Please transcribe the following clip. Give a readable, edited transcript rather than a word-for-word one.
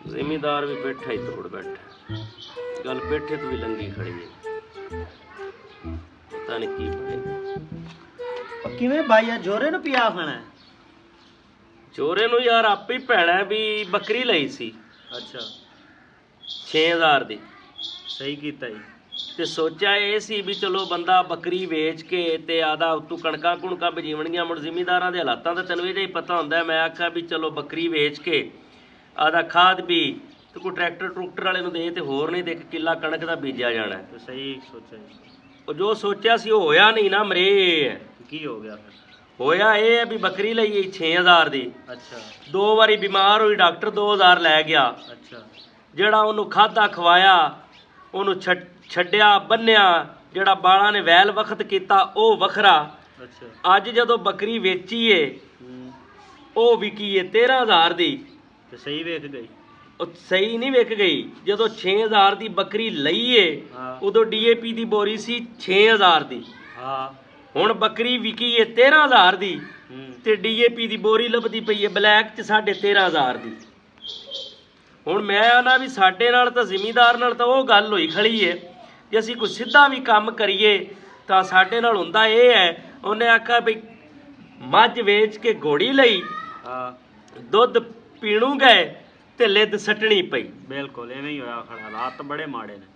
ਜ਼ਿਮੀਦਾਰ ਵੀ ਬੈਠਾ ਹੀ ਤੋੜ ਬੈਠਾ, ਗੱਲ ਪੇਠੇ ਤੋਂ ਵੀ ਲੰਗੀ ਖੜੀ ਹੈ, ਪਤਾ ਨਹੀਂ ਕੀ ਬਣੇ। ਕਿਵੇਂ ਬਾਈ ਆ ਜੋਰੇ ਨੂੰ ਪਿਆ ਖਾਣਾ? ਚੋਰੇ ਨੂੰ ਯਾਰ ਆਪੇ ਹੀ ਭੈਣਾ ਵੀ ਬੱਕਰੀ ਲਈ ਸੀ। ਅੱਛਾ 6000 ਦੀ। ਸਹੀ ਕੀਤਾ ਜੀ। ਤੇ ਸੋਚਿਆ ਇਹ ਸੀ ਵੀ ਚਲੋ ਬੰਦਾ ਬੱਕਰੀ ਵੇਚ ਕੇ ਤੇ ਆਦਾ ਉਤੋਂ ਕਣਕਾਂ ਕੁਣਕਾਂ ਬਜੀਵਣਗੀਆਂ। ਮੁੜ ਜ਼ਿਮੀਦਾਰਾਂ ਦੇ ਹਾਲਾਤਾਂ ਦਾ ਤੈਨੂੰ ਇਹ ਜਿਹਾ ਹੀ ਪਤਾ ਹੁੰਦਾ। ਮੈਂ ਆਖਿਆ ਵੀ ਚਲੋ ਬੱਕਰੀ ਵੇਚ ਕੇ ਆਦਾ ਖਾਦ ਵੀ ਤੇ ਕੋਈ ਟਰੈਕਟਰ ਟਰੂਕਟਰ ਵਾਲੇ ਨੂੰ ਦੇ ਤੇ ਹੋਰ ਨਹੀਂ ਤੇ 1 ਕਿੱਲਾ ਕਣਕ ਦਾ ਬੀਜਿਆ ਜਾਣਾ। ਤੇ ਸਹੀ ਸੋਚਿਆ ਜੀ। ਉਹ ਜੋ ਸੋਚਿਆ ਸੀ ਉਹ ਹੋਇਆ ਨਹੀਂ ਨਾ, ਮਰੇ। ਕੀ ਹੋ ਗਿਆ ਫਿਰ? ਹੋਇਆ ਇਹ ਹੈ ਵੀ ਬੱਕਰੀ ਲਈ 6000 ਦੀ। ਅੱਛਾ 2 ਵਾਰੀ ਬਿਮਾਰ ਹੋਈ, ਡਾਕਟਰ 2000 ਲੈ ਗਿਆ। ਅੱਛਾ ਜਿਹੜਾ ਉਹਨੂੰ ਖਾਧਾ ਖਵਾਇਆ, ਉਹਨੂੰ ਛੱਡਿਆ ਬੰਨਿਆ, ਜਿਹੜਾ ਬਾਲਾਂ ਨੇ ਵੈਲ ਵਖਤ ਕੀਤਾ ਉਹ ਵੱਖਰਾ। ਅੱਛਾ ਅੱਜ ਜਦੋਂ ਬੱਕਰੀ ਵੇਚੀ ਏ ਹੂੰ ਉਹ ਵਿਕੀ ਏ 13000 ਦੀ। ਤੇ ਸਹੀ ਵੇਖ ਗਈ? ਉਹ ਸਹੀ ਨਹੀਂ ਵਿਕ ਗਈ। ਜਦੋਂ 6000 ਦੀ ਬੱਕਰੀ ਲਈ ਏ ਹਾਂ ਉਦੋਂ ਡੀਏਪੀ ਦੀ ਬੋਰੀ ਸੀ 6000 ਦੀ। ਹਾਂ ਹੁਣ ਬੱਕਰੀ ਵਿਕੀ ਏ 13000 ਦੀ ਹੂੰ ਤੇ ਡੀਏਪੀ ਦੀ ਬੋਰੀ ਲੱਭਦੀ ਪਈ ਏ ਬਲੈਕ 'ਚ 13500 ਦੀ। ਹੁਣ ਮੈਂ ਆਨਾ ਵੀ ਸਾਡੇ ਨਾਲ ਤਾਂ ਜ਼ਿਮੀਦਾਰ ਨਾਲ ਤਾਂ ਉਹ ਗੱਲ ਹੋਈ ਖੜੀ ਏ ਜੇ ਅਸੀਂ ਕੋਈ ਸਿੱਧਾ ਵੀ ਕੰਮ ਕਰੀਏ ਤਾਂ ਸਾਡੇ ਨਾਲ ਹੁੰਦਾ ਇਹ ਹੈ। ਉਹਨੇ ਆਖਿਆ ਵੀ ਮੱਝ ਵੇਚ ਕੇ ਘੋੜੀ ਲਈ, ਹਾਂ ਦੁੱਧ ਪੀਣੂ ਗਏ ਤੇ ਲਿੱਦ ਸੱਟਣੀ ਪਈ। ਬਿਲਕੁਲ ਐਵੇਂ ਹੀ ਹੋਇਆ ਖੜਾ। ਹਾਲਾਤ ਬੜੇ ਮਾੜੇ ਨੇ।